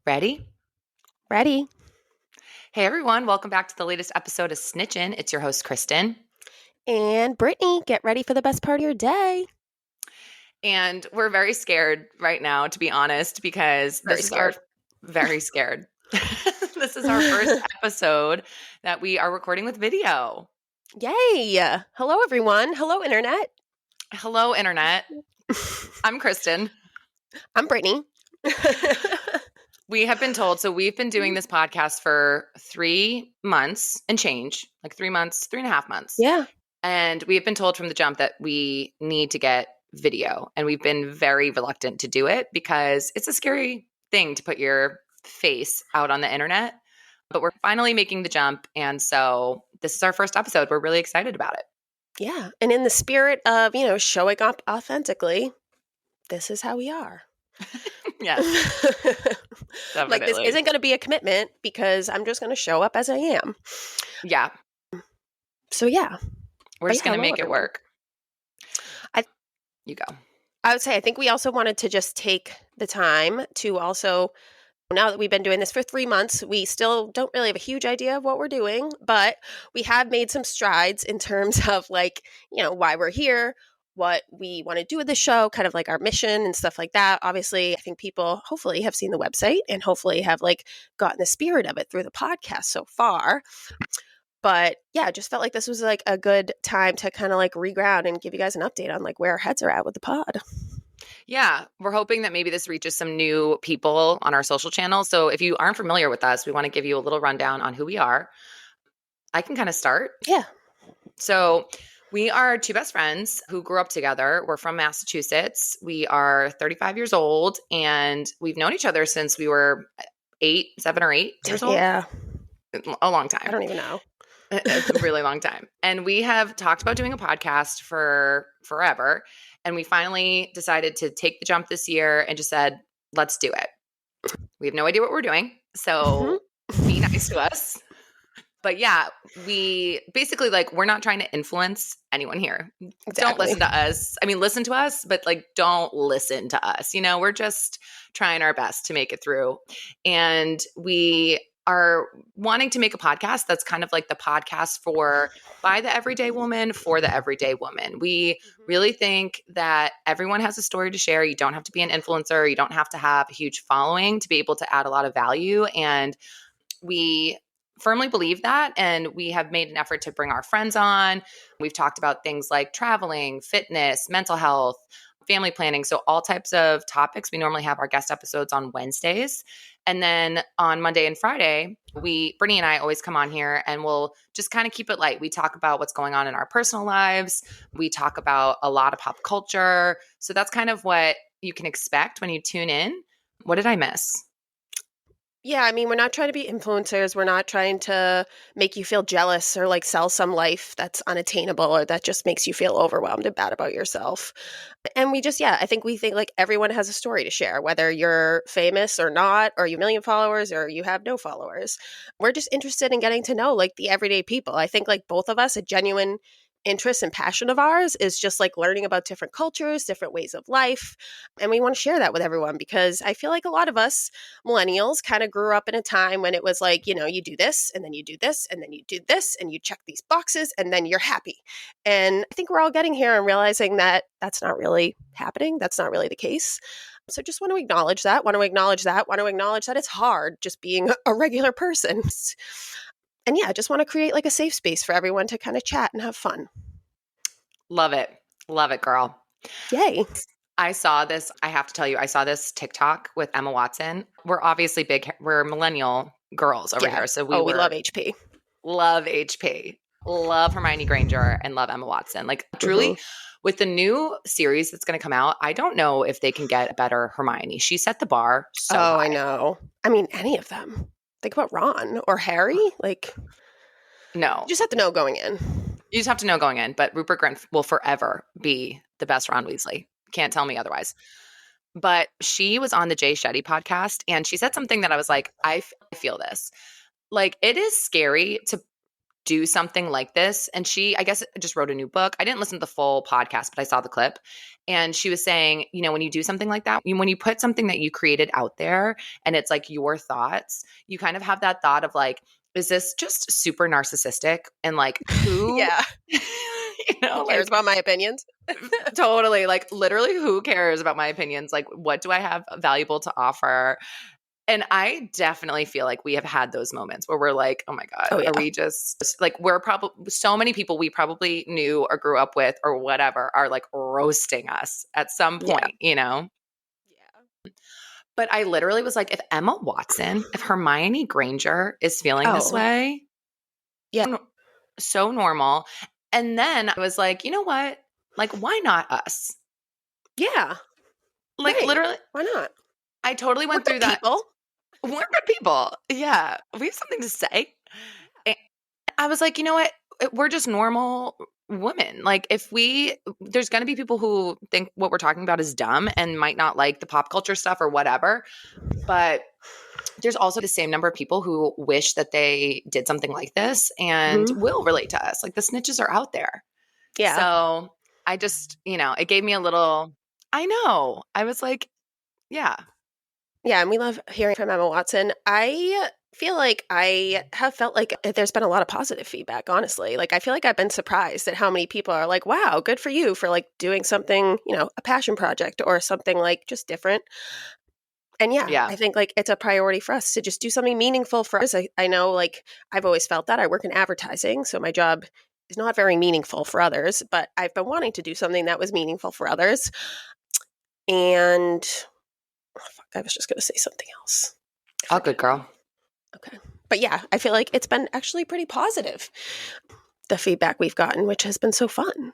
Ready? Ready. Hey everyone, welcome back to the latest episode of Snitchin'. It's your host, Kristen. And Brittany, get ready for the best part of your day. And we're very scared right now, to be honest, because Very scared. very scared. This is our first episode that we are recording with video. Yay. Hello, everyone. Hello, Internet. Hello, Internet. I'm Kristen. I'm Brittany. We have been told, so we've been doing this podcast for 3 months and change, like 3 months, 3.5 months. Yeah. And we have been told from the jump that we need to get video. And we've been very reluctant to do it because it's a scary thing to put your face out on the internet. But we're finally making the jump. And so this is our first episode. We're really excited about it. Yeah. And in the spirit of, showing up authentically, this is how we are. Yes. Like, this isn't going to be a commitment because I'm just going to show up as I am. Yeah. So, yeah. We're just going to make it work. You go. I would say, I think we also wanted to just take the time to also, now that we've been doing this for 3 months, we still don't really have a huge idea of what we're doing, but we have made some strides in terms of why we're here, what we want to do with the show, kind of like our mission and stuff like that. Obviously, I think people hopefully have seen the website and hopefully have gotten the spirit of it through the podcast so far. But yeah, I just felt like this was a good time to kind of reground and give you guys an update on where our heads are at with the pod. Yeah, we're hoping that maybe this reaches some new people on our social channels. So if you aren't familiar with us, we want to give you a little rundown on who we are. I can kind of start. Yeah. So we are two best friends who grew up together. We're from Massachusetts. We are 35 years old, and we've known each other since we were 7 or 8 years old. Yeah. A long time. I don't even know. It's a really long time. And we have talked about doing a podcast for forever. And we finally decided to take the jump this year and just said, let's do it. We have no idea what we're doing. So be nice to us. But yeah, we basically we're not trying to influence anyone here. Exactly. Don't listen to us. I mean, listen to us, but don't listen to us. We're just trying our best to make it through. And we are wanting to make a podcast that's kind of like the podcast by the everyday woman for the everyday woman. We really think that everyone has a story to share. You don't have to be an influencer. You don't have to have a huge following to be able to add a lot of value. And we firmly believe that. And we have made an effort to bring our friends on. We've talked about things like traveling, fitness, mental health, family planning. So all types of topics. We normally have our guest episodes on Wednesdays. And then on Monday and Friday, Brittany and I always come on here and we'll just kind of keep it light. We talk about what's going on in our personal lives. We talk about a lot of pop culture. So that's kind of what you can expect when you tune in. What did I miss? Yeah, I mean, we're not trying to be influencers. We're not trying to make you feel jealous or sell some life that's unattainable or that just makes you feel overwhelmed and bad about yourself. And we just, I think we think everyone has a story to share, whether you're famous or not, or you have 1 million followers or you have no followers. We're just interested in getting to know the everyday people. I think both of us, a genuine interest and passion of ours is just learning about different cultures, different ways of life. And we want to share that with everyone because I feel like a lot of us millennials kind of grew up in a time when it was you do this and then you do this and then you do this and you check these boxes and then you're happy. And I think we're all getting here and realizing that that's not really happening. That's not really the case. So just want to acknowledge that, want to acknowledge that it's hard just being a regular person. And yeah, I just want to create a safe space for everyone to kind of chat and have fun. Love it. Love it, girl. Yay. I saw this. I have to tell you, I saw this TikTok with Emma Watson. We're obviously we're millennial girls over here. So we love HP. Love HP. Love Hermione Granger and love Emma Watson. Truly, with the new series that's going to come out, I don't know if they can get a better Hermione. She set the bar so high. I know. I mean, any of them. Think about Ron or Harry. No. You just have to know going in. You just have to know going in. But Rupert Grint will forever be the best Ron Weasley. Can't tell me otherwise. But she was on the Jay Shetty podcast, and she said something that I was like, I feel this. It is scary to do something like this, and she, I guess, just wrote a new book. I didn't listen to the full podcast, but I saw the clip. And she was saying, you know, when you do something like that, when you put something that you created out there and it's like your thoughts, you kind of have that thought of like, is this just super narcissistic? And like, who, Yeah. you know, Who like cares about my opinions? totally, like literally who cares about my opinions? Like, what do I have valuable to offer? And I definitely feel like we have had those moments where we're like, oh my God, Oh, yeah. are we just like, we're probably so many people we probably knew or grew up with or whatever are like roasting us at some Yeah. point, you know? Yeah. But I literally was like, if Emma Watson, if Hermione Granger is feeling this Oh, way, yeah. so normal. And then I was like, you know what? Like, why not us? Yeah. Like, Right. literally, Why not? I totally We're went through good that. people. We're good people. Yeah. We have something to say. And I was like, you know what? We're just normal women. Like, there's going to be people who think what we're talking about is dumb and might not like the pop culture stuff or whatever. But there's also the same number of people who wish that they did something like this and Mhm. will relate to us. Like, the snitches are out there. Yeah. So I just, it gave me a little, I know. I was like, yeah. Yeah, and we love hearing from Emma Watson. I feel like I have felt like there's been a lot of positive feedback, honestly. Like, I feel like I've been surprised at how many people are like, wow, good for you for like doing something, a passion project or something like just different. And yeah, Yeah. I think like it's a priority for us to just do something meaningful for us. I know like I've always felt that. I work in advertising, so my job is not very meaningful for others, but I've been wanting to do something that was meaningful for others. And oh, fuck, I was just going to say something else. I Oh, good forgot. girl. Okay. But yeah, I feel like it's been actually pretty positive, the feedback we've gotten, which has been so fun.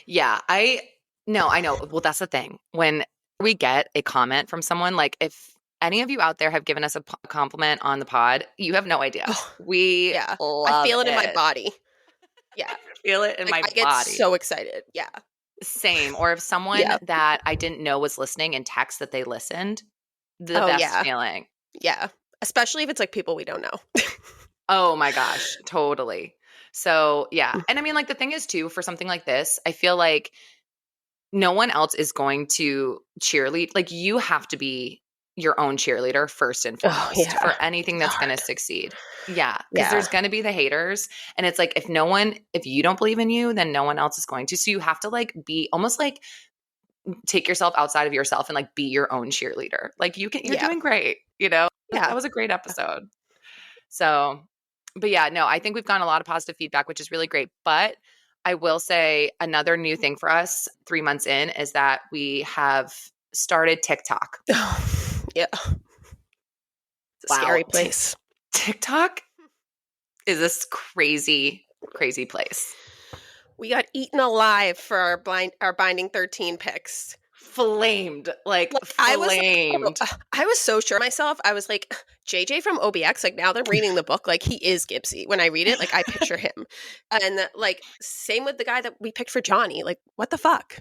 Yeah. I know. Well, that's the thing. When we get a comment from someone, like if any of you out there have given us a compliment on the pod, you have no idea. Oh, We yeah. I love feel it in my it. body. Yeah. Feel it in Like my I get body. so excited. Yeah. Same. Or if someone Yeah. that I didn't know was listening and text that they listened, the Oh, best yeah. feeling. Yeah. Especially if it's like people we don't know. Oh my gosh, totally. So, yeah. And I mean, like, the thing is, too, for something like this, I feel like no one else is going to cheerlead. Like, you have to be your own cheerleader first and Oh, foremost yeah. for anything It's that's going to hard. succeed. Yeah. Because Yeah. there's going to be the haters. And it's like, if you don't believe in you, then no one else is going to. So you have to, like, be almost like take yourself outside of yourself and, like, be your own cheerleader. Like, you're Yeah. doing great. That Yeah. was a great episode. So, but yeah, no, I think we've gotten a lot of positive feedback, which is really great. But I will say another new thing for us 3 months in is that we have started TikTok. Yeah. It's a Wow. scary place. TikTok is this crazy, crazy place. We got eaten alive for our Binding 13 picks. Flamed, like I was like, flamed. I was so sure of myself. I was like, JJ from OBX, like now they're reading the book, like he is Gibbsy. When I read it, like I picture him. And like same with the guy that we picked for Johnny. Like, what the fuck?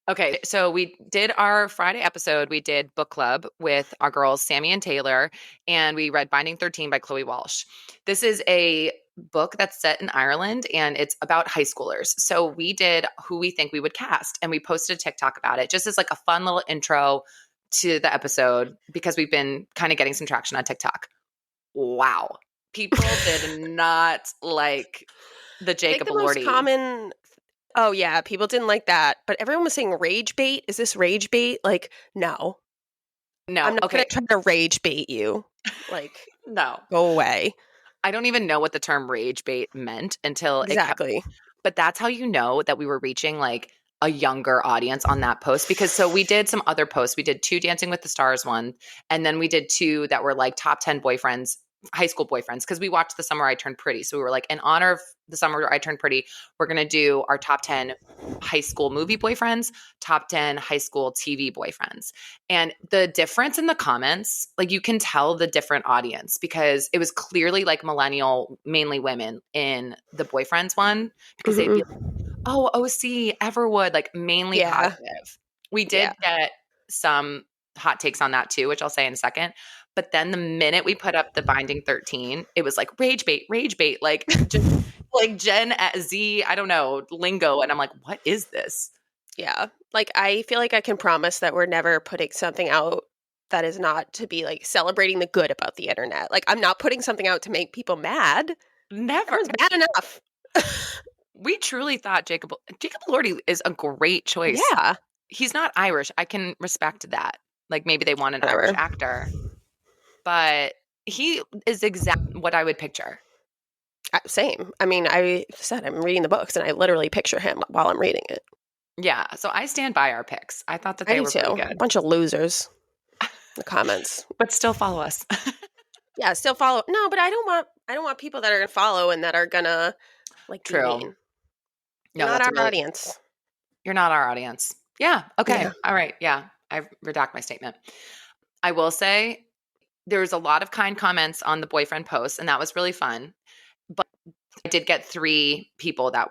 Okay, so we did our Friday episode. We did book club with our girls, Sammy and Taylor, and we read Binding 13 by Chloe Walsh. This is a book that's set in Ireland and it's about high schoolers. So we did who we think we would cast and we posted a TikTok about it just as like a fun little intro to the episode because we've been kind of getting some traction on TikTok. Wow. People did not like the I think Jacob the most Elordi. common. Oh yeah, people didn't like that, but everyone was saying rage bait. Is this rage bait? Like, no, No, I'm not okay. gonna try to rage bait you. Like, No. go away. I don't even know what the term rage bait meant until it kept. Exactly. But that's how you know that we were reaching like a younger audience on that post because so we did some other posts. We did 2 Dancing with the Stars one, and then we did 2 that were like top 10 boyfriends, high school boyfriends, because we watched The Summer I Turned Pretty. So we were like, in honor of The Summer I Turned Pretty, we're going to do our top 10 high school movie boyfriends, top 10 high school TV boyfriends. And the difference in the comments, like you can tell the different audience because it was clearly like millennial, mainly women in the boyfriends one because they'd be like, oh, OC, Everwood, like mainly Yeah. positive. We did Yeah. get some hot takes on that too, which I'll say in a second. But then the minute we put up the Binding 13, it was like rage bait, like just like Gen Z, I don't know, lingo. And I'm like, what is this? Yeah. Like, I feel like I can promise that we're never putting something out that is not to be like celebrating the good about the internet. Like, I'm not putting something out to make people mad. Never. Everyone's mad enough. We truly thought Jacob Elordi is a great choice. Yeah. He's not Irish. I can respect that. Like maybe they want an Whatever. Irish actor, but he is exactly what I would picture. Same. I mean, I said I'm reading the books and I literally picture him while I'm reading it. Yeah. So I stand by our picks. I thought that I they do were too. pretty A good. bunch of losers in the comments. But still follow us. Yeah, still follow. No, but I don't want people that are gonna follow and that are gonna like be True. mean. No, Not that's our really audience. You're not our audience. Yeah. Okay. Yeah. All right. Yeah. I redact my statement. I will say there's a lot of kind comments on the boyfriend post, and that was really fun. But I did get 3 people that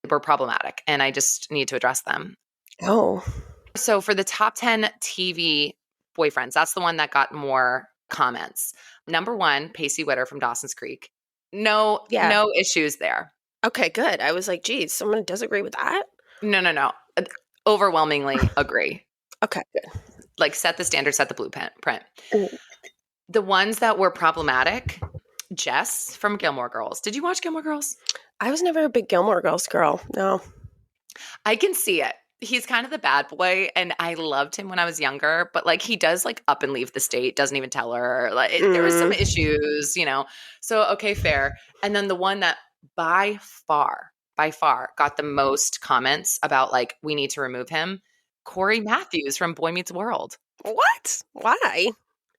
were problematic, and I just need to address them. Oh. So for the top 10 TV boyfriends, that's the one that got more comments. Number 1, Pacey Witter from Dawson's Creek. No issues there. Okay, good. I was like, geez, someone disagree with that? No. Overwhelmingly agree. Okay, good. Like set the standard, set the blueprint. Ooh. The ones that were problematic, Jess from Gilmore Girls. Did you watch Gilmore Girls? I was never a big Gilmore Girls girl. No. I can see it. He's kind of the bad boy, and I loved him when I was younger, but like he does like up and leave the state, doesn't even tell her. Like there was some issues, you know. So okay, fair. And then the one that by far got the most comments about like we need to remove him, Corey Matthews from Boy Meets World. What? Why?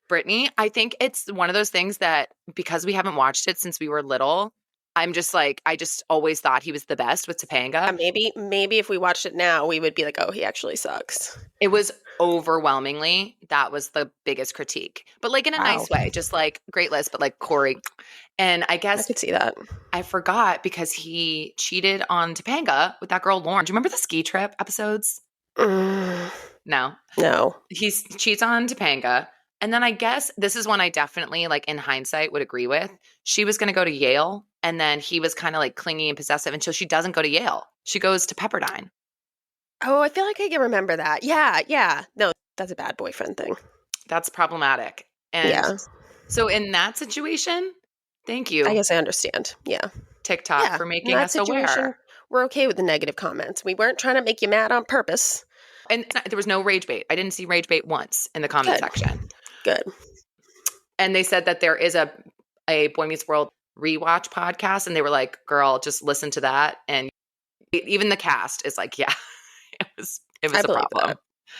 Brittany, I think it's one of those things that because we haven't watched it since we were little, I'm just like, I just always thought he was the best with Topanga. Maybe if we watched it now, we would be like, oh, he actually sucks. It was overwhelmingly, that was the biggest critique. But like in a nice way, just like great list, but like Corey. And I guess I could see that. I forgot because he cheated on Topanga with that girl, Lauren. Do you remember the ski trip episodes? No. He cheats on Topanga. And then I guess this is one I definitely, like in hindsight, would agree with. She was going to go to Yale, and then he was kind of like clingy and possessive until she doesn't go to Yale. She goes to Pepperdine. Oh, I feel like I can remember that. Yeah. No, that's a bad boyfriend thing. That's problematic. And so in that situation, thank you. I guess I understand. Yeah. TikTok for making us aware. We're okay with the negative comments. We weren't trying to make you mad on purpose. And there was no rage bait. I didn't see rage bait once in the comment section. Good. And they said that there is a Boy Meets World rewatch podcast. And they were like, girl, just listen to that. And even the cast is like, yeah, it was a problem. That.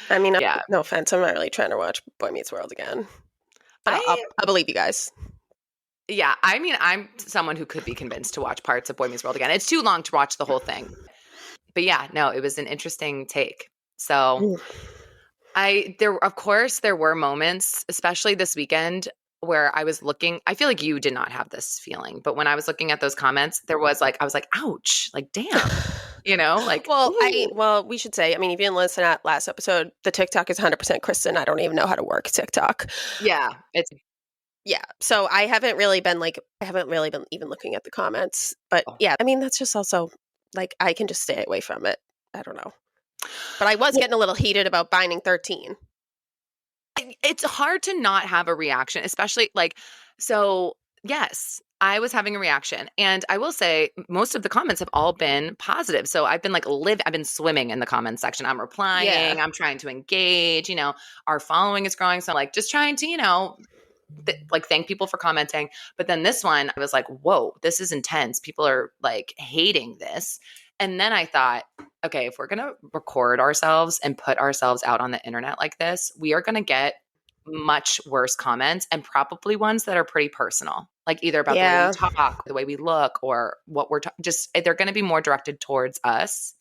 I mean, no offense. I'm not really trying to watch Boy Meets World again. But I believe you guys. Yeah. I mean, I'm someone who could be convinced to watch parts of Boy Meets World again. It's too long to watch the whole thing. But yeah, no, it was an interesting take. So of course there were moments, especially this weekend, where I was looking, I feel like you did not have this feeling, but when I was looking at those comments, there was like, I was like, ouch, like, damn, you know, like, well, we should say, I mean, if you didn't listen to last episode, the TikTok is 100% Kristen. I don't even know how to work TikTok. Yeah. So I haven't really been even looking at the comments, but yeah, I mean, that's just also like, I can just stay away from it. I don't know. But I was getting a little heated about Binding 13. It's hard to not have a reaction, especially like, so yes, I was having a reaction. And I will say most of the comments have all been positive. So I've been like I've been swimming in the comments section. I'm replying, I'm trying to engage, you know, our following is growing. So like just trying to, you know, thank people for commenting. But then this one, I was like, whoa, this is intense. People are like hating this. And then I thought, okay, if we're going to record ourselves and put ourselves out on the internet like this, we are going to get much worse comments and probably ones that are pretty personal, like either about the way we talk, the way we look, or what we're just they're going to be more directed towards us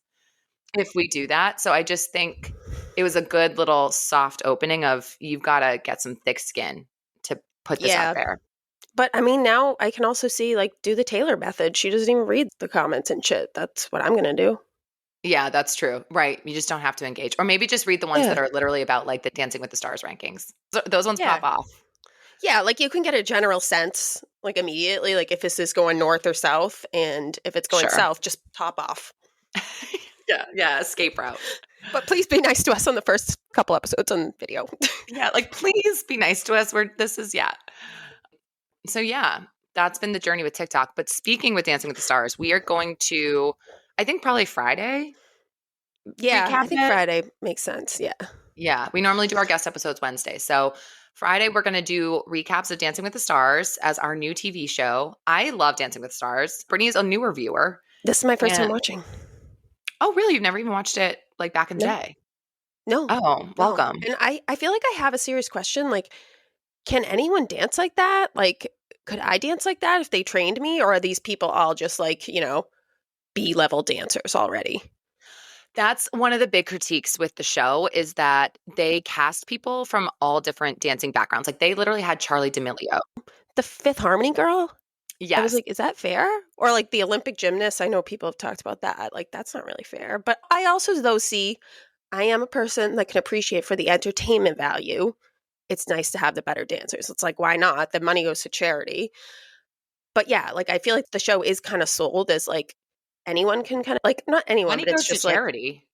if we do that. So I just think it was a good little soft opening of you've got to get some thick skin to put this out there. But I mean, now I can also see, like, do the Taylor method. She doesn't even read the comments and shit. That's what I'm going to do. Yeah, that's true. Right. You just don't have to engage. Or maybe just read the ones Yeah. that are literally about like the Dancing with the Stars rankings. Those ones Yeah. pop off. Yeah, like you can get a general sense like immediately, like if this is going north or south, and if it's going Sure. south, just top off. Yeah. Yeah. Escape route. But please be nice to us on the first couple episodes on video. Yeah. Like, please be nice to us. Yeah. So, yeah, that's been the journey with TikTok. But speaking with Dancing with the Stars, we are going to, I think, probably Friday Yeah, recap I think it. Friday makes sense. Yeah. Yeah. We normally do our guest episodes Wednesday. So, Friday, we're going to do recaps of Dancing with the Stars as our new TV show. I love Dancing with the Stars. Brittany is a newer viewer. This is my first time And, watching. oh, really? You've never even watched it like back in the No. day? No. Oh, No. welcome. And I feel like I have a serious question. Like, can anyone dance like that? Like, could I dance like that if they trained me? Or are these people all just like, B-level dancers already? That's one of the big critiques with the show is that they cast people from all different dancing backgrounds. Like they literally had Charlie D'Amelio. The Fifth Harmony girl? I was Yes. like, is that fair? Or like the Olympic gymnast? I know people have talked about that. Like, that's not really fair. But I also, though, see, I am a person that can appreciate for the entertainment value. It's nice to have the better dancers. It's like, why not? The money goes to charity. But yeah, like, I feel like the show is kind of sold as like anyone can kind of, like, not anyone, Money but it's goes to just like, charity.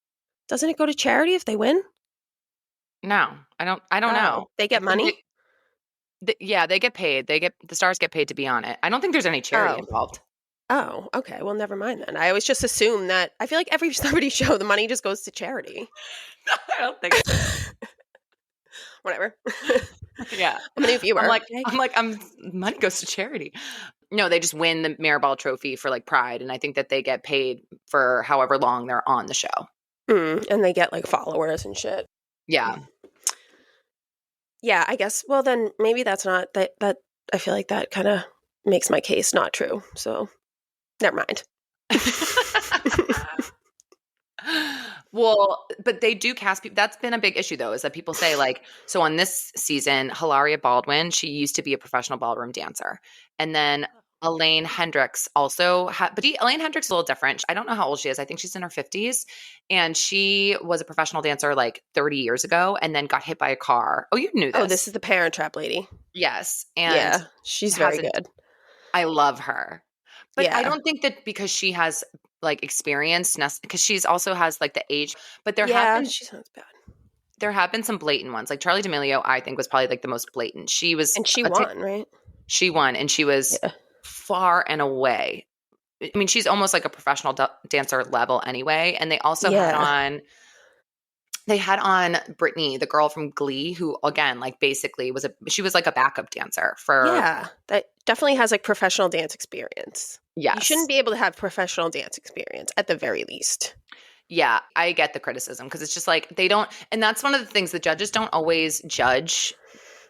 doesn't it go to charity if they win? No, I don't know. Oh, they I get think money? yeah, they get paid. The stars get paid to be on it. I don't think there's any charity Oh. involved. Oh, okay. Well, never mind then. I always just assume that I feel like every celebrity show, the money just goes to charity. I don't think so. Whatever. Yeah. I'm a new viewer. Money goes to charity. No, they just win the Mirrorball trophy for like Pride, and I think that they get paid for however long they're on the show. And they get like followers and shit. Yeah. Yeah, I guess. Well, then maybe that's not that. I feel like that kind of makes my case not true. So, never mind. Well, but they do cast people. That's been a big issue, though, is that people say, like, so on this season, Hilaria Baldwin, she used to be a professional ballroom dancer. And then Elaine Hendricks also had, but Elaine Hendricks is a little different. I don't know how old she is. I think she's in her 50s. And she was a professional dancer like 30 years ago and then got hit by a car. Oh, you knew this. Oh, this is the Parent Trap lady. Yes. And yeah, she's very good. I love her. But Yeah. I don't think that because she has like experience, because she's also has like the age, but she sounds bad. There have been some blatant ones. Like Charlie D'Amelio, I think was probably like the most blatant. She was And she won, right? She won, and she was far and away. I mean, she's almost like a professional dancer level anyway. And they also had on Brittany, the girl from Glee, who again, like basically she was like a backup dancer for. Yeah, that definitely has like professional dance experience. Yes. You shouldn't be able to have professional dance experience at the very least. Yeah, I get the criticism because it's just like they don't, and that's one of the things the judges don't always judge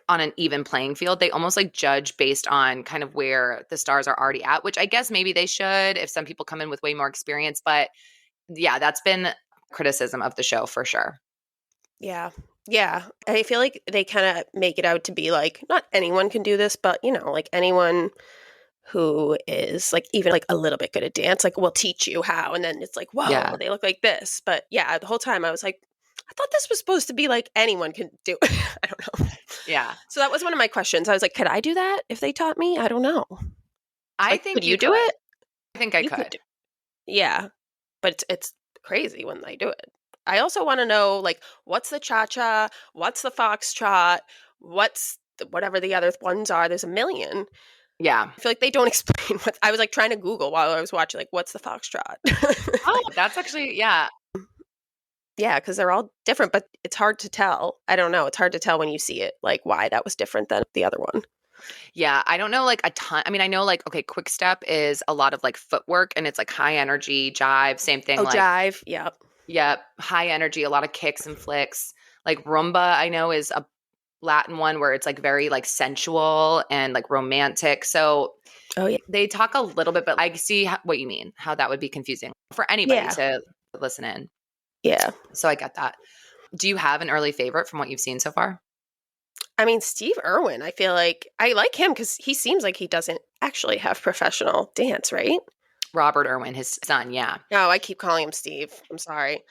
on an even playing field. They almost like judge based on kind of where the stars are already at, which I guess maybe they should if some people come in with way more experience. But yeah, that's been criticism of the show for sure. Yeah. Yeah. I feel like they kind of make it out to be like, not anyone can do this, but like anyone who is like even like a little bit good at dance, like we'll teach you how. And then it's like, whoa, they look like this. But yeah, the whole time I was like, I thought this was supposed to be like anyone can do it. I don't know. Yeah. So that was one of my questions. I was like, could I do that if they taught me? I don't know. I think could you do it? I think I could. Yeah. But it's crazy when they do it. I also want to know, like, what's the cha-cha? What's the foxtrot? What's whatever the other ones are? There's a million. Yeah. I feel like they don't explain what I was like trying to Google while I was watching, like, what's the foxtrot? Oh, that's actually, yeah. Yeah, because they're all different, but it's hard to tell. I don't know. It's hard to tell when you see it, like, why that was different than the other one. Yeah, I don't know like a ton. I mean, I know like, okay, quick step is a lot of like footwork and it's like high energy, jive, same thing. Oh, like, jive. Yep. Yep. High energy, a lot of kicks and flicks. Like rumba, I know is a Latin one where it's like very like sensual and like romantic. So they talk a little bit, but I see what you mean, how that would be confusing for anybody to listen in. Yeah. So I get that. Do you have an early favorite from what you've seen so far? I mean, Steve Irwin, I feel like I like him because he seems like he doesn't actually have professional dance, right? Robert Irwin, his son, yeah. No, I keep calling him Steve. I'm sorry.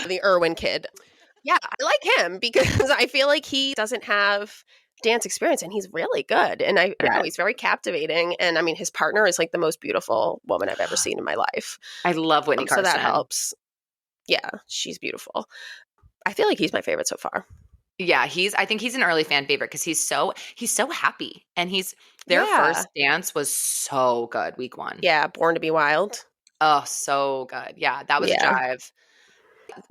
The Irwin kid. Yeah, I like him because I feel like he doesn't have dance experience and he's really good. And I don't know, he's very captivating. And I mean, his partner is like the most beautiful woman I've ever seen in my life. I love Whitney So that Carson. helps. Yeah, she's beautiful. I feel like he's my favorite so far. Yeah, I think he's an early fan favorite because he's so happy. And their first dance was so good, week 1. Yeah, Born to be Wild. Oh, so good. Yeah, that was a jive.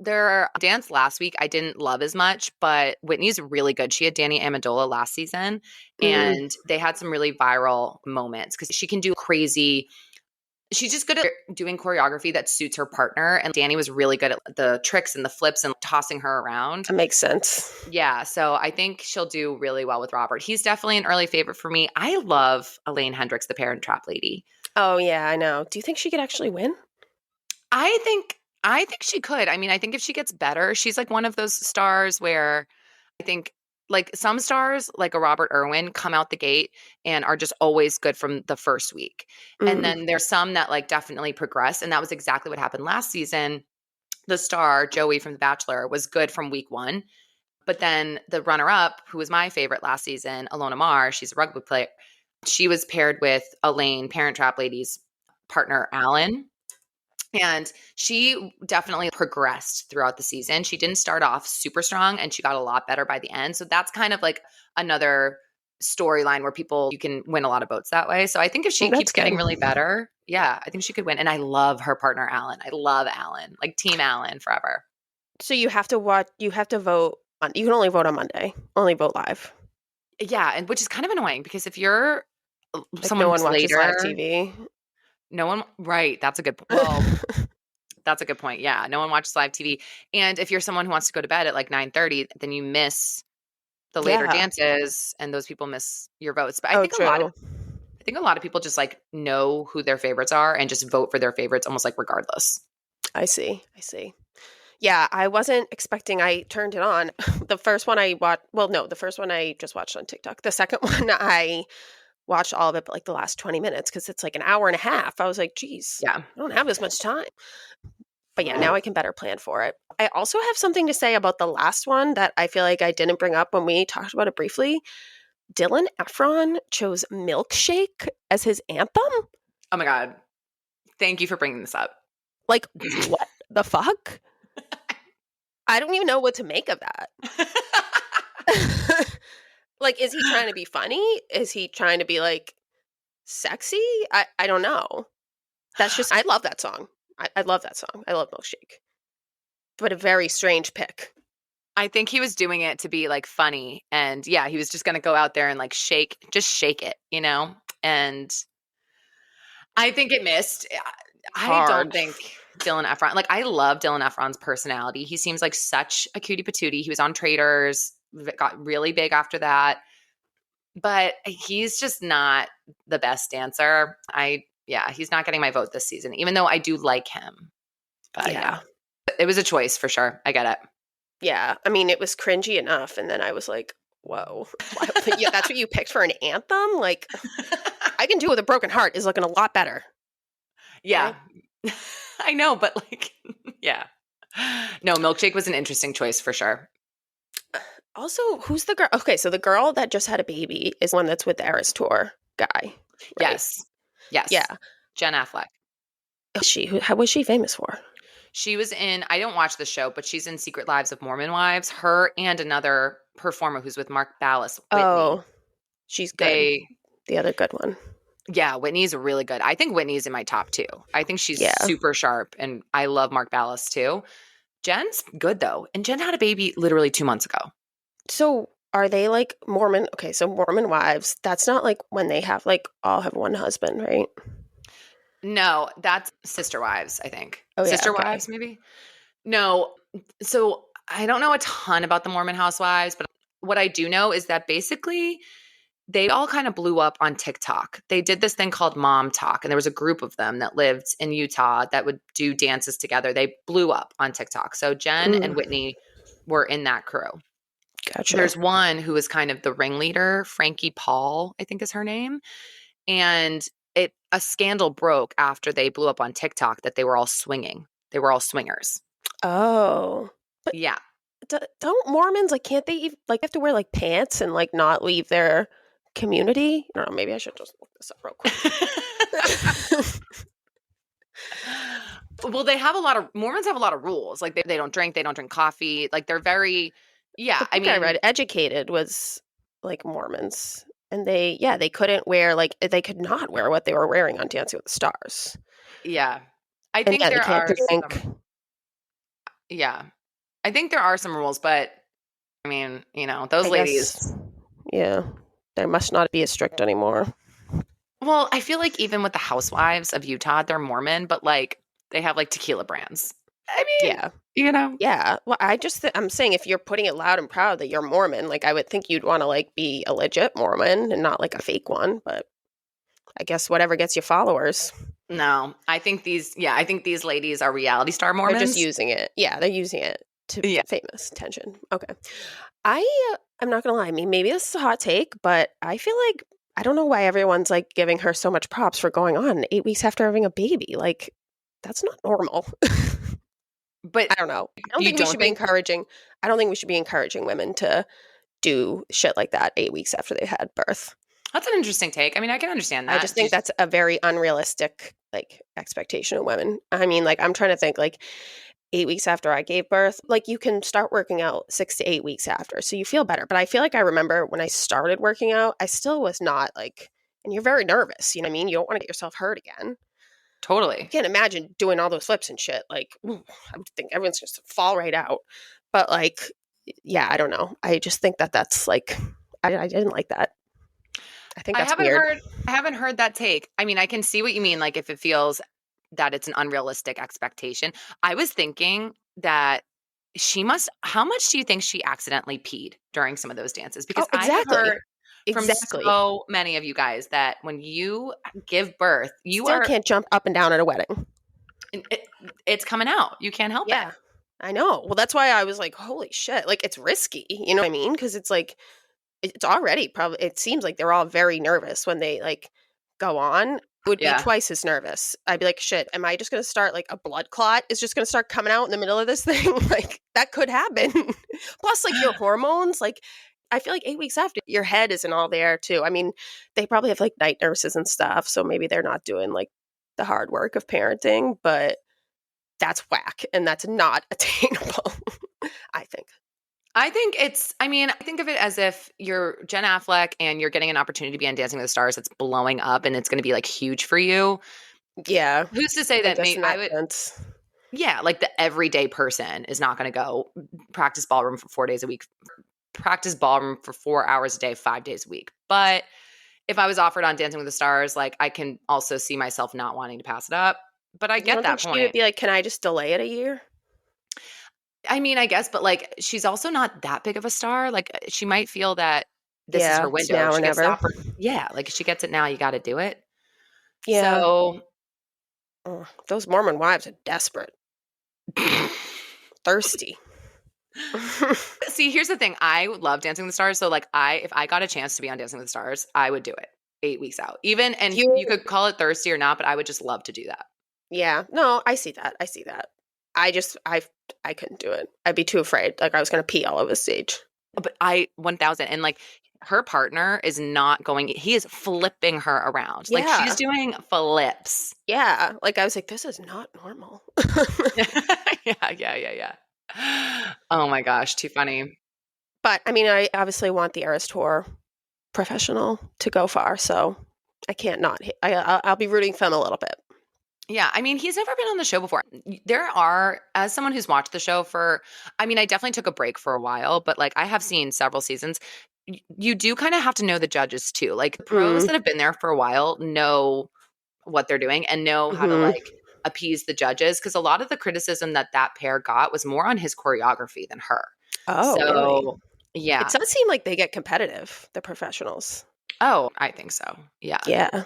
Their dance last week, I didn't love as much, but Whitney's really good. She had Danny Amendola last season, and they had some really viral moments because she can do crazy. She's just good at doing choreography that suits her partner, and Danny was really good at the tricks and the flips and tossing her around. That makes sense. Yeah, so I think she'll do really well with Robert. He's definitely an early favorite for me. I love Elaine Hendricks, the Parent Trap lady. Oh, yeah, I know. Do you think she could actually win? I think she could. I mean, I think if she gets better, she's like one of those stars where I think like some stars, like a Robert Irwin, come out the gate and are just always good from the first week. And then there's some that like definitely progress. And that was exactly what happened last season. The star, Joey from The Bachelor, was good from week 1. But then the runner-up, who was my favorite last season, Alona Mar, she's a rugby player. She was paired with Elaine, Parent Trap lady's partner, Alan. And she definitely progressed throughout the season. She didn't start off super strong and she got a lot better by the end. So that's kind of like another storyline where you can win a lot of votes that way. So I think if she keeps getting really better, yeah, I think she could win. And I love her partner, Alan. I love Alan, like Team Alan forever. So you have to vote. You can only vote on Monday, only vote live. Yeah. And which is kind of annoying because if you're like someone no one who's watches later, live TV. No one, right. That's a good point. Well, that's a good point. Yeah. No one watches live TV. And if you're someone who wants to go to bed at like 9:30, then you miss the later dances and those people miss your votes. But I think a lot of people just like know who their favorites are and just vote for their favorites almost like regardless. I see. Yeah, I wasn't expecting. I turned it on. The first one I watched, the first one I just watched on TikTok. The second one I watched all of it, but like the last 20 minutes because it's like an hour and a half. I was like, geez, I don't have this much time. But yeah, now I can better plan for it. I also have something to say about the last one that I feel like I didn't bring up when we talked about it briefly. Dylan Efron chose Milkshake as his anthem. Oh my God. Thank you for bringing this up. Like, what the fuck? I don't even know what to make of that. Like, is he trying to be funny? Is he trying to be like sexy? I don't know. That's just, I love that song. I love that song. I love Milkshake. But a very strange pick. I think he was doing it to be like funny. And yeah, he was just going to go out there and like shake it, you know? And I think it missed. I don't think Dylan Efron, like I love Dylan Efron's personality. He seems like such a cutie patootie. He was on Traitors, got really big after that. But he's just not the best dancer. He's not getting my vote this season, even though I do like him. But yeah, it was a choice for sure. I get it. Yeah. I mean, it was cringy enough. And then I was like, whoa. Yeah, that's what you picked for an anthem? Like, I Can Do It With a Broken Heart is looking a lot better. Yeah. Right? I know, but like, yeah. No, Milkshake was an interesting choice for sure. Also, who's the girl? Okay, so the girl that just had a baby is one that's with the Eras Tour guy. Right? Yes. Yeah. Jen Affleck. What was she famous for? She was in, I don't watch the show, but she's in Secret Lives of Mormon Wives. Her and another performer who's with Mark Ballas, Whitney. Oh, she's good. The other good one. Yeah, Whitney's really good. I think Whitney's in my top 2. I think she's super sharp, and I love Mark Ballas too. Jen's good though, and Jen had a baby literally 2 months ago. So are they like Mormon? Okay, so Mormon wives, that's not like when they have like all have one husband, right? No, that's sister wives, I think. Oh, yeah, sister wives, maybe? No. So I don't know a ton about the Mormon housewives, but what I do know is that basically they all kind of blew up on TikTok. They did this thing called Mom Talk, and there was a group of them that lived in Utah that would do dances together. They blew up on TikTok. So Jen and Whitney were in that crew. Gotcha. There's one who is kind of the ringleader, Frankie Paul, I think is her name. And a scandal broke after they blew up on TikTok that they were all swinging. They were all swingers. Oh. But Yeah. don't Mormons, like, can't they have to wear, like, pants and, like, not leave their community? I don't know, maybe I should just look this up real quick. Well, Mormons have a lot of rules. Like they don't drink coffee. Like they're very, The yeah. I book I mean, read, Educated, was, like, Mormons, and they couldn't wear, like, they could not wear what they were wearing on Dancing with the Stars. yeah. I And, think yeah, they there can't are drink. yeah. I think there are some rules, but I mean, those I ladies. guess, yeah, they must not be as strict anymore. Well, I feel like even with the housewives of Utah, they're Mormon, but like they have like tequila brands. I mean, Yeah. you Yeah. Well, I'm saying if you're putting it loud and proud that you're Mormon, like, I would think you'd want to, like, be a legit Mormon and not, like, a fake one, but I guess whatever gets you followers. No, I think these ladies are reality star They're just Mormons. using it. Yeah, they're using it to Yeah. famous attention. Okay. I'm not gonna lie. I mean, maybe this is a hot take, but I feel like I don't know why everyone's, like, giving her so much props for going on 8 weeks after having a baby. Like, that's not normal. But I don't know. I don't you think we don't should be think encouraging. I don't think we should be encouraging women to do shit like that 8 weeks after they had birth. that's an interesting take. I mean, I can understand I that. just think that's a very unrealistic, like, expectation of women. I mean, like, I'm trying to think, like, 8 weeks after I gave birth, like, you can start working out 6 to 8 weeks after, so you feel better. But I feel like I remember when I started working out, I still was not, like, and you're very nervous, you know what I mean? You don't want to get yourself hurt again. Totally. I can't imagine doing all those flips and shit. Like, ooh, I would think everyone's just fall right out. But, like, yeah, I don't know. I just think that's, like, I didn't like that. I think that's weird. I haven't heard that take. I mean, I can see what you mean. Like if it feels that it's an unrealistic expectation. I was thinking that how much do you think she accidentally peed during some of those dances? Because Oh, I have exactly. heard from Exactly. so many of you guys that when you give birth, Still can't jump up and down at a wedding. it's coming out. You can't help Yeah, it. I know. Well, that's why I was like, holy shit. Like, it's risky. You know what I mean? Because it's like, it's already probably, it seems like they're all very nervous when they, like, go on. I would be Yeah. twice as nervous. I'd be like, shit, am I just going to start, like, a blood clot is just going to start coming out in the middle of this thing? Like, that could happen. Plus, like, your hormones, like, I feel like 8 weeks after, your head isn't all there, too. I mean, they probably have, like, night nurses and stuff, so maybe they're not doing, like, the hard work of parenting, but that's whack, and that's not attainable, I think. I think of it as if you're Jen Affleck and you're getting an opportunity to be on Dancing with the Stars that's blowing up and it's going to be like huge for you. Yeah. Who's to say I that guess maybe in I that would, sense. yeah, like the everyday person is not going to go practice ballroom for 4 days a week, practice ballroom for 4 hours a day, 5 days a week. But if I was offered on Dancing with the Stars, like I can also see myself not wanting to pass it up. But I You get don't that think she would point. be like, "Can I just delay it a year?" I mean, I guess, but like she's also not that big of a star. Like she might feel that this is her Yeah, it's window. now If or she gets the never. yeah, like if she gets it now, you got to do it. Yeah. So Those Mormon wives are desperate. Thirsty. see, here's the thing. I would love Dancing with the Stars. So like if I got a chance to be on Dancing with the Stars, I would do it 8 weeks out. Even and You you could call it thirsty or not, but I would just love to do that. Yeah. No, I see that. I see that. I couldn't do it. I'd be too afraid. Like, I was gonna pee all over the stage. But I 1000 and like her partner is not going he is flipping her around. Like Yeah. she's doing flips. Yeah. Like, I was like, "This is not normal." Yeah. Oh my gosh, too funny. But, I mean, I obviously want the Eras Tour professional to go far, so I can't not I'll be rooting for him a little bit. Yeah, I mean, he's never been on the show before. There are, as someone who's watched the show I mean, I definitely took a break for a while, but like I have seen several seasons. You do kind of have to know the judges too. Like the pros that have been there for a while know what they're doing and know how to Mhm. like appease the judges. Cause a lot of the criticism that pair got was more on his choreography than her. Oh, really? So, It yeah. does seem like they get competitive, the professionals. Oh, I think so. Yeah. Yeah.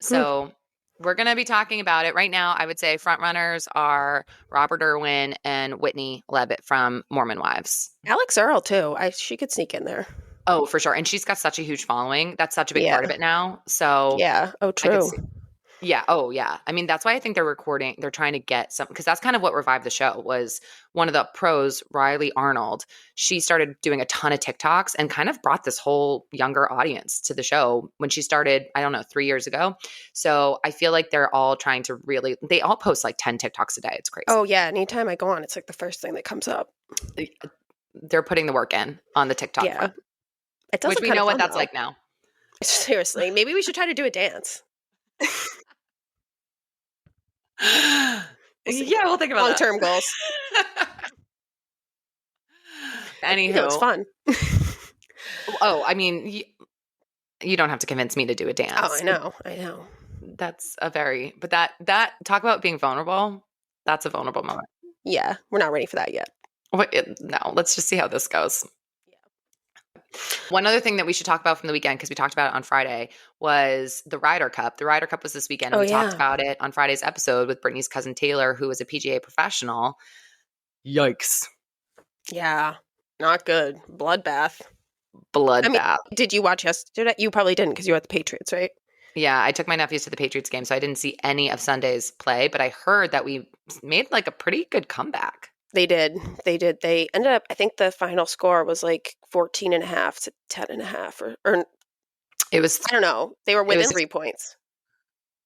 So we're going to be talking about it right now. I would say front runners are Robert Irwin and Whitney Levitt from Mormon Wives. Alex Earl too. She could sneak in there. Oh, for sure. And she's got such a huge following. That's such a big part of Yeah. it now. So Yeah. Oh, I could true. Yeah. Oh, yeah. I mean, that's why I think they're trying to get some, because that's kind of what revived the show was one of the pros, Riley Arnold. She started doing a ton of TikToks and kind of brought this whole younger audience to the show when she started, I don't know, 3 years ago. So I feel like they're all trying to they all post like 10 TikToks a day. It's crazy. Oh, yeah. Anytime I go on, it's like the first thing that comes up. They're putting the work in on the TikTok front. It does Which look we kind know of what fun, that's though. like now. Seriously, maybe we should try to do a dance. We'll see. Yeah, we'll think about Long-term goals. I think it looks Anywho. fun. Oh, I mean, you don't have to convince me to do a dance. Oh, I know. That's but that talk about being vulnerable. That's a vulnerable moment. Yeah, we're not ready for that yet. No, let's just see how this goes. One other thing that we should talk about from the weekend, because we talked about it on Friday, was the Ryder Cup. The Ryder Cup was this weekend. And we talked about it on Friday's episode with Brittany's cousin Taylor, who was a PGA professional. Yikes. Yeah, not good. Bloodbath. Did you watch yesterday? You probably didn't because you were at the Patriots, right? Yeah, I took my nephews to the Patriots game, so I didn't see any of Sunday's play, but I heard that we made like a pretty good comeback. They did. They ended up, I think the final score was like 14.5 to 10.5 or it was, I don't know. They were within 3 points.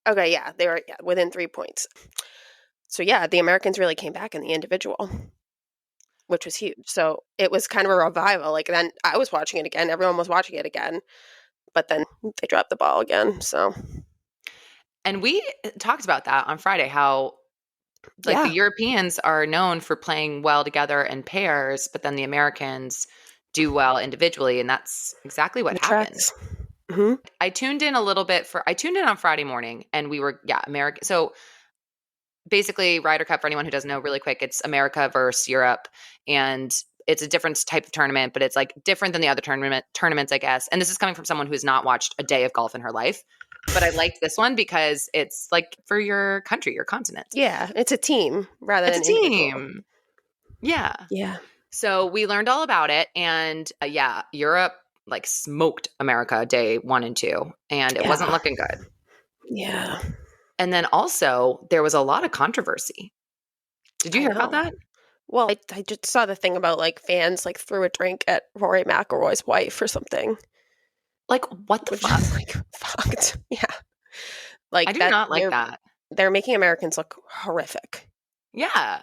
Okay, yeah, they were within 3 points. So yeah, the Americans really came back in the individual, which was huge. So it was kind of a revival. Like then I was watching it again. Everyone was watching it again, but then they dropped the ball again. So, and we talked about that on Friday, how like the Europeans are known for playing well together in pairs, but then the Americans do well individually. And that's exactly what happened. Mm-hmm. I tuned in on Friday morning and we were, America. So basically Ryder Cup, for anyone who doesn't know, really quick, it's America versus Europe. And it's a different type of tournament, but it's like different than the other tournaments, I guess. And this is coming from someone who's not watched a day of golf in her life. But I liked this one because it's like for your country, your continent. Yeah, it's a team rather than a team. Yeah. Yeah. So we learned all about it. And Europe like smoked America day 1 and 2. And it wasn't looking good. Yeah. And then also there was a lot of controversy. Did you hear about that? Well, I just saw the thing about like fans like threw a drink at Rory McIlroy's wife or something. Like, what the fuck? Like, fucked. Yeah. Like I do not like that. They're making Americans look horrific. Yeah.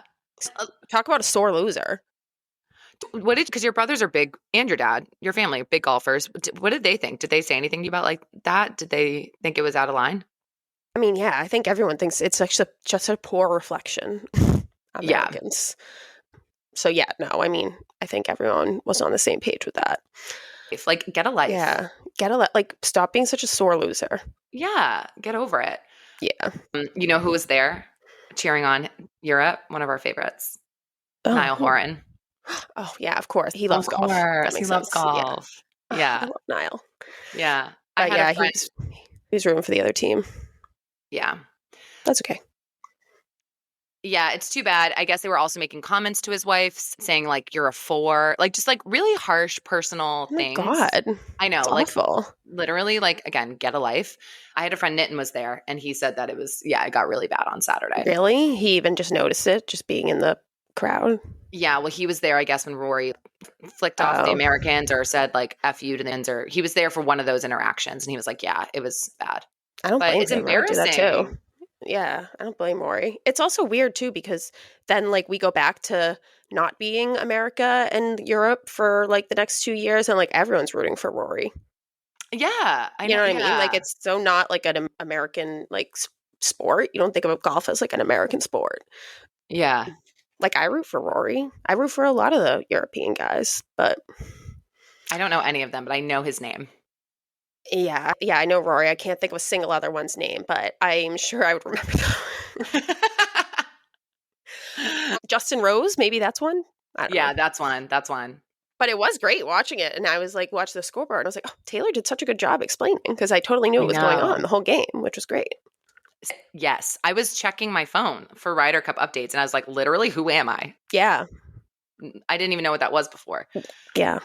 Talk about a sore loser. Because your brothers are big, and your dad, your family, big golfers. What did they think? Did they say anything about like that? Did they think it was out of line? I mean, yeah, I think everyone thinks it's actually just a poor reflection of Americans. So yeah, no, I mean, I think everyone was on the same page with that. Like, get a life. Yeah, like, stop being such a sore loser. Yeah, get over it. Yeah. You know who was there cheering on Europe? One of our favorites, Niall Horan. Oh, yeah, of course. He loves golf. That makes sense. Golf. Yeah. I love Niall. Yeah. He was rooting for the other team. Yeah. That's okay. Yeah, it's too bad. I guess they were also making comments to his wife saying like you're a 4, like just like really harsh personal things. God. I know, it's like awful. Literally, like again, get a life. I had a friend Nitin was there and he said that it got really bad on Saturday. Really? He even just noticed it just being in the crowd? Yeah, well he was there I guess when Rory flicked off the Americans or said like F you to the ends, or he was there for one of those interactions and he was like, yeah, it was bad. I don't blame him. It's embarrassing. I do that too. Yeah, I don't blame Rory. It's also weird too because then like we go back to not being America and Europe for like the next 2 years and like everyone's rooting for Rory. Yeah, I know what I mean? Like it's so not like an American like sport. You don't think about golf as like an American sport. Yeah. Like I root for Rory. I root for a lot of the European guys, but I don't know any of them, but I know his name. Yeah, I know Rory. I can't think of a single other one's name, but I'm sure I would remember them. Justin Rose, maybe that's one? I don't know. That's one. But it was great watching it, and I was like, watching the scoreboard, and I was like, oh, Taylor did such a good job explaining, because I totally knew what was going on the whole game, which was great. Yes, I was checking my phone for Ryder Cup updates, and I was like, literally, who am I? Yeah. I didn't even know what that was before. Yeah.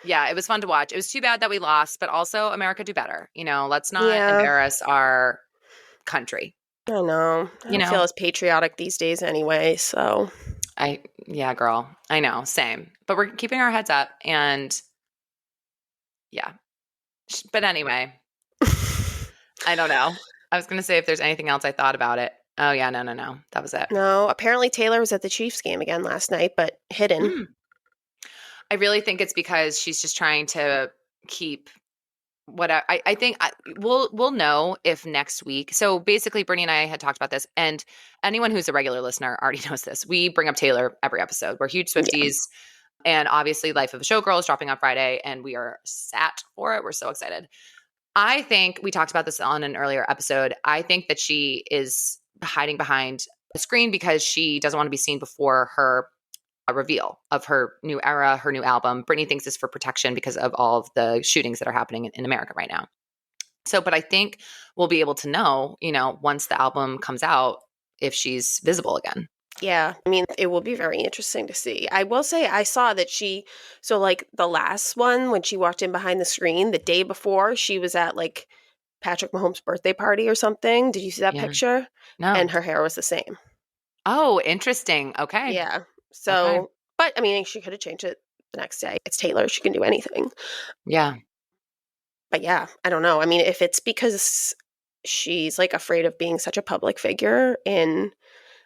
Yeah, it was fun to watch. It was too bad that we lost, but also America do better. You know, let's not embarrass our country. I know. I You don't feel know, as patriotic these days anyway, so. yeah, girl, I know, same. But we're keeping our heads up, and yeah. But anyway, I don't know. I was going to say if there's anything else I thought about it. Oh, yeah, no. That was it. No, apparently Taylor was at the Chiefs game again last night, but hidden. Mm. I really think it's because she's just trying to keep what I think we'll know if next week. So basically, Brittany and I had talked about this, and anyone who's a regular listener already knows this. We bring up Taylor every episode. We're huge Yeah. Swifties, and obviously, Life of a Showgirl is dropping on Friday, and we are sat for it. We're so excited. I think we talked about this on an earlier episode. I think that she is hiding behind a screen because she doesn't want to be seen before her reveal of her new era, her new album. Brittany thinks it's for protection because of all of the shootings that are happening in America right now. So, but I think we'll be able to know, once the album comes out, if she's visible again. Yeah, I mean, it will be very interesting to see. I will say I saw that so like the last one, when she walked in behind the screen, the day before, she was at like Patrick Mahomes' birthday party or something. Did you see that Yeah. picture? No. And her hair was the same. Oh, interesting. Okay. Yeah. Okay. So, but I mean, she could have changed it the next day. It's Taylor. She can do anything. Yeah. But yeah, I don't know. I mean, if it's because she's like afraid of being such a public figure in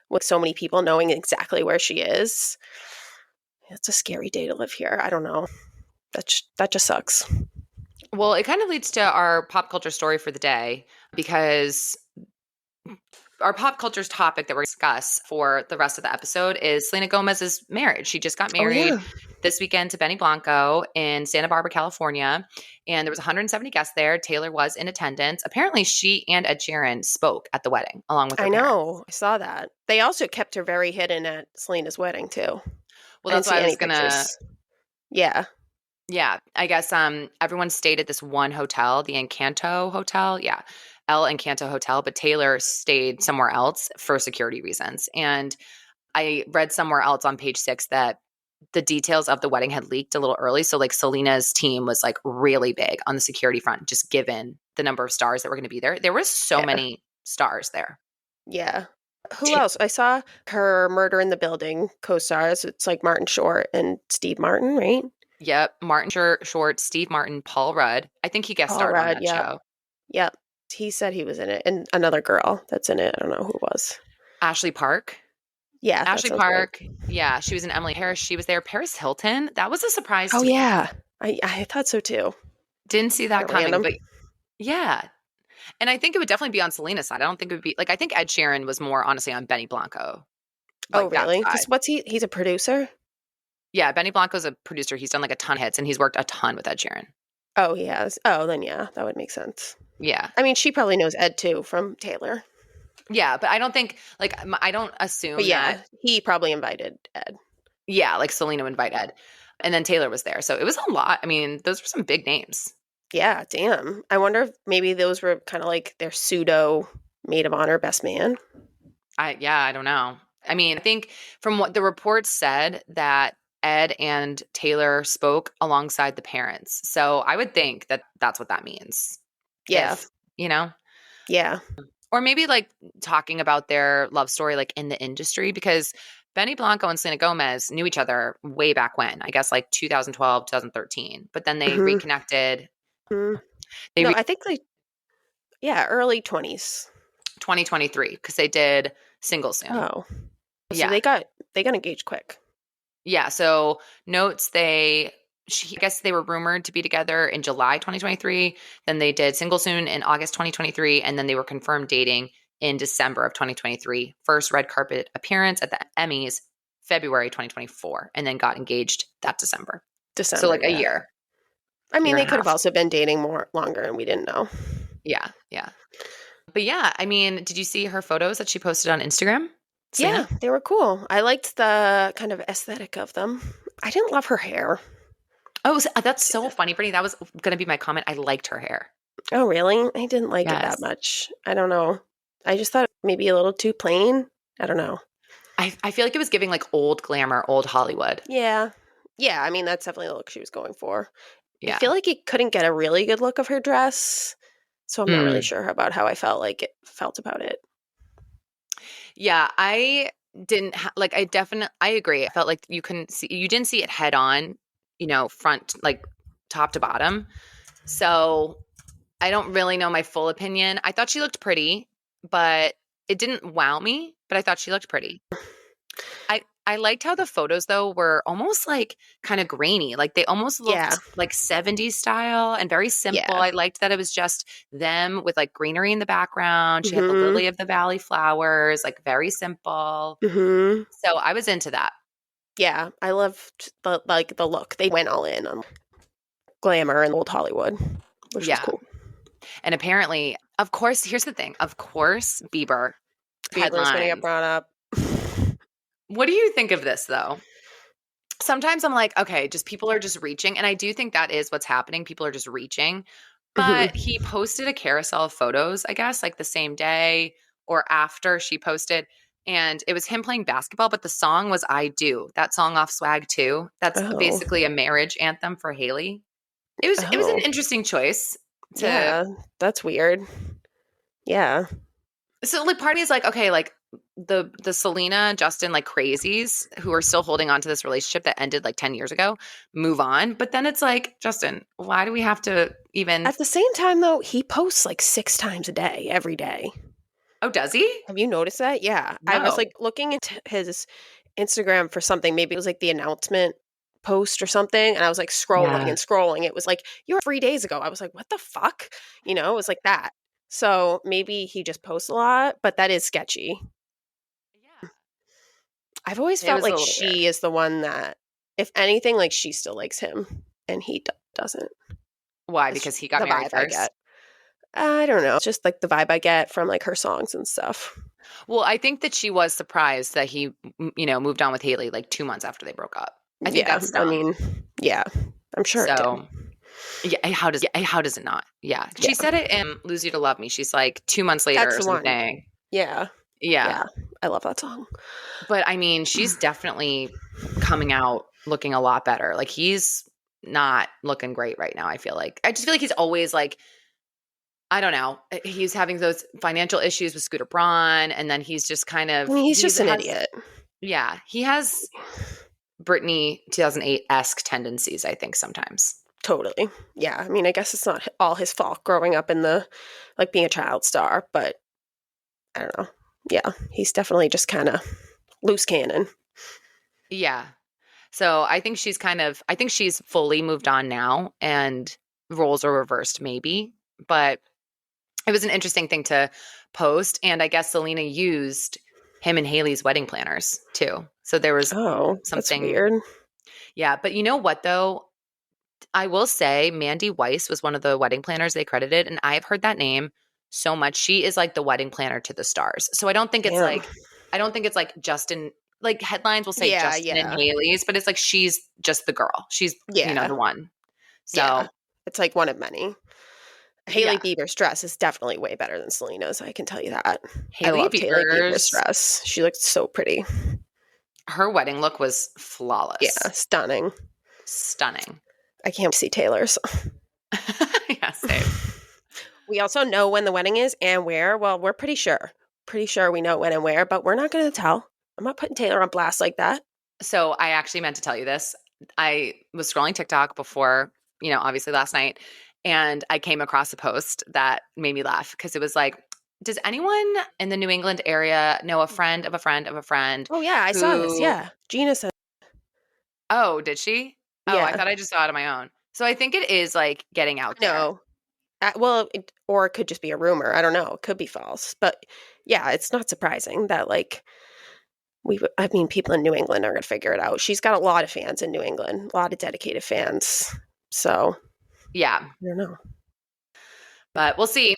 with so many people knowing exactly where she is, it's a scary day to live here. I don't know. That just sucks. Well, it kind of leads to our pop culture story for the day, because our pop culture's topic that we're going to discuss for the rest of the episode is Selena Gomez's marriage. She just got Oh married yeah. this weekend to Benny Blanco in Santa Barbara, California. And there was 170 guests there. Taylor was in attendance. Apparently, she and Ed Sheeran spoke at the wedding along with her I parents. know. I saw that. They also kept her very hidden at Selena's wedding too. Well, I didn't that's why see I was any going to pictures. Yeah. Yeah, I guess everyone stayed at this one hotel, the Encanto Hotel. Yeah, El Encanto Hotel, but Taylor stayed somewhere else for security reasons. And I read somewhere else on page 6 that the details of the wedding had leaked a little early. So like Selena's team was like really big on the security front, just given the number of stars that were going to be there. There was so Yeah. many stars there. Yeah. Who else? I saw her Murder in the Building co-stars. It's like Martin Short and Steve Martin, right? Yep, Martin Short, Steve Martin, Paul Rudd. I think he guest Paul starred on Rudd, that yep. show. Yep. He said he was in it. And another girl that's in it. I don't know who it was. Ashley Park. Yeah, that Ashley sounds right. Park, yeah, she was in Emily Harris. She was there. Paris Hilton, that was a surprise Oh to me. yeah. I thought so too. Didn't see that Kinda coming, random. but yeah. And I think it would definitely be on Selena's side. I don't think it would be like, I think Ed Sheeran was more honestly on Benny Blanco, Oh like that really? side. Because he's a producer? Yeah, Benny Blanco's a producer. He's done like a ton of hits, and he's worked a ton with Ed Sheeran. Oh he has. Oh then yeah, that would make sense. Yeah. I mean, she probably knows Ed too from Taylor. Yeah, but I don't think, like, I don't assume But yeah, that, he probably invited Ed. yeah, like Selena would invite Ed. And then Taylor was there. So it was a lot. I mean, those were some big names. Yeah, damn. I wonder if maybe those were kind of like their pseudo maid of honor best man. I don't know. I mean, I think from what the reports said that Ed and Taylor spoke alongside the parents. So I would think that that's what that means. Yeah. If, you know, Yeah. or maybe like talking about their love story, like in the industry, because Benny Blanco and Selena Gomez knew each other way back when, I guess like 2012, 2013, but then they Mhm. reconnected. Mhm. They No, I think early 20s. 2023 because they did Single Soon. Oh. So Yeah. they got engaged quick. Yeah. So notes I guess they were rumored to be together in July 2023. Then they did Single Soon in August 2023. And then they were confirmed dating in December of 2023. First red carpet appearance at the Emmys, February 2024. And then got engaged that December. So like a yeah. year. I mean, year they and a could have half. also been dating more longer and we didn't know. Yeah. Yeah. But yeah, I mean, did you see her photos that she posted on Instagram? Selena? Yeah, they were cool. I liked the kind of aesthetic of them. I didn't love her hair. Oh, that's so funny, Brittany. That was going to be my comment. I liked her hair. Oh, really? I didn't like it that Yes. much. I don't know. I just thought maybe a little too plain. I don't know. I feel like it was giving like old glamour, old Hollywood. Yeah. Yeah, I mean, that's definitely the look she was going for. I Yeah. feel like you couldn't get a really good look of her dress. So I'm not really sure about how I felt about it. Yeah, I didn't I agree. I felt like you didn't see it head on, front, like top to bottom. So I don't really know my full opinion. I thought she looked pretty, but it didn't wow me, but I thought she looked pretty. I liked how the photos though were almost like kind of grainy. Like they almost looked like 70s style and very simple. Yeah. I liked that it was just them with like greenery in the background. She had the Mhm. lily of the valley flowers, like very simple. Mhm. So I was into that. Yeah, I loved the look. They went all in on glamour and old Hollywood, which was cool. And apparently, of course, here's the thing. Of course, Bieber Bieber's going to get headlines. brought up. What do you think of this though? Sometimes I'm like, okay, people are just reaching. And I do think that is what's happening. People are just reaching. But he posted a carousel of photos, I guess, like the same day or after she posted. And it was him playing basketball, but the song was I Do. That song off Swag 2. That's basically a marriage anthem for Haley. It was an interesting choice. Yeah, that's weird. Yeah. So like part of me is like, okay, like the Selena, Justin, like crazies who are still holding on to this relationship that ended like 10 years ago, move on. But then it's like, Justin, why do we have to even At the same time though, he posts like 6 times a day, every day. Oh, does he? Have you noticed that? Yeah. No. I was like looking into his Instagram for something. Maybe it was like the announcement post or something. And I was like scrolling and scrolling. It was like, you were 3 days ago. I was like, what the fuck? It was like that. So maybe he just posts a lot, but that is sketchy. Yeah. I've always felt like she is the one that, if anything, like she still likes him and he doesn't. Why? Because he got married first? I don't know. It's just like the vibe I get from like her songs and stuff. Well, I think that she was surprised that he, moved on with Haley like 2 months after they broke up. I think that's dumb. I mean, yeah, I'm sure it did. Yeah, how does it not? Yeah. She said it in Lose You to Love Me. She's like 2 months later or something. One. Yeah. I love that song. But I mean, she's definitely coming out looking a lot better. Like he's not looking great right now, I feel like. I just feel like he's always like, I don't know. He's having those financial issues with Scooter Braun, and then he's just kind of he's just an idiot. Yeah. He has Britney 2008-esque tendencies, I think, sometimes. Totally. Yeah. I mean, I guess it's not all his fault growing up in being a child star, but I don't know. Yeah. He's definitely just kind of loose cannon. Yeah. So I think she's fully moved on now and roles are reversed maybe, but it was an interesting thing to post. And I guess Selena used him and Haley's wedding planners too. So there was something that's weird. Yeah. But you know what though? I will say Mandy Weiss was one of the wedding planners they credited. And I've heard that name so much. She is like the wedding planner to the stars. So I don't think it's like Justin, like headlines will say Justin and Haley's, but it's like she's just the girl. She's the one. So it's like one of many. Hailey Bieber's dress is definitely way better than Selena's. I can tell you that. Hailey Bieber's dress. She looked so pretty. Her wedding look was flawless. Yeah, stunning. I can't see Taylor's. Yeah, same. We also know when the wedding is and where. Well, we're pretty sure. Pretty sure we know when and where, but we're not going to tell. I'm not putting Taylor on blast like that. So I actually meant to tell you this. I was scrolling TikTok before, obviously last night, and I came across a post that made me laugh because it was like, does anyone in the New England area know a friend of a friend of a friend? Oh, yeah, I saw this. Yeah. Gina said. Oh, did she? Oh, I thought I just saw it on my own. So I think it is like getting out there. No. Well, or it could just be a rumor. I don't know. It could be false. But yeah, it's not surprising that people in New England are going to figure it out. She's got a lot of fans in New England, a lot of dedicated fans. So, yeah. I don't know. But we'll see.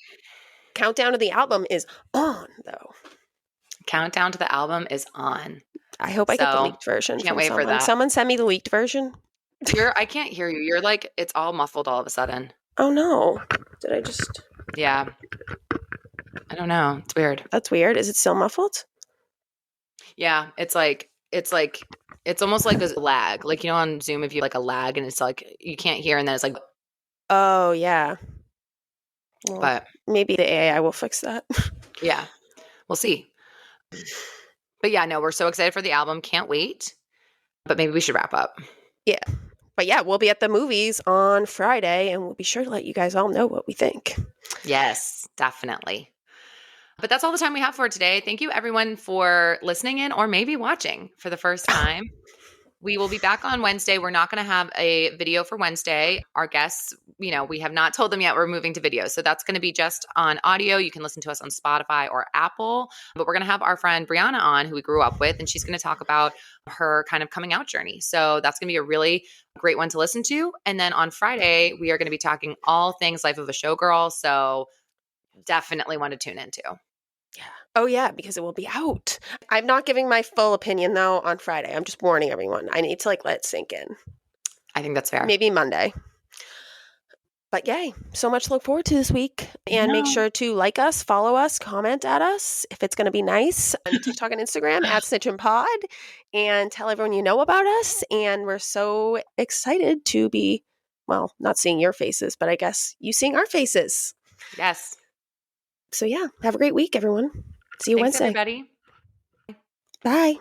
Countdown to the album is on, though. Countdown to the album is on. I hope I get the leaked version. Can't wait for that. Someone send me the leaked version. I can't hear you. You're like, it's all muffled all of a sudden. Oh, no. Did I just... Yeah. I don't know. It's weird. That's weird. Is it still muffled? Yeah. It's almost like a lag. Like, on Zoom, if you like a lag and it's like, you can't hear and then it's like. Oh, yeah. Well, But maybe the AI will fix that. yeah, we'll see. But yeah, no, we're so excited for the album. Can't wait. But maybe we should wrap up. Yeah. But yeah, we'll be at the movies on Friday, and we'll be sure to let you guys all know what we think. Yes, definitely. But that's all the time we have for today. Thank you, everyone, for listening in or maybe watching for the first time. We will be back on Wednesday. We're not going to have a video for Wednesday. Our guests, we have not told them yet we're moving to video. So that's going to be just on audio. You can listen to us on Spotify or Apple. But we're going to have our friend Brianna on, who we grew up with, and she's going to talk about her kind of coming out journey. So that's going to be a really great one to listen to. And then on Friday, we are going to be talking all things Life of a Showgirl. So definitely want to tune into. Yeah. Oh, yeah, because it will be out. I'm not giving my full opinion, though, on Friday. I'm just warning everyone. I need to, let it sink in. I think that's fair. Maybe Monday. But yay, so much to look forward to this week. And make sure to like us, follow us, comment at us if it's going to be nice. On TikTok and Instagram at snitchinpod. And tell everyone you know about us. And we're so excited to be, well, not seeing your faces, but I guess you seeing our faces. Yes. So yeah, have a great week, everyone. See you Thanks, Wednesday. everybody. Bye.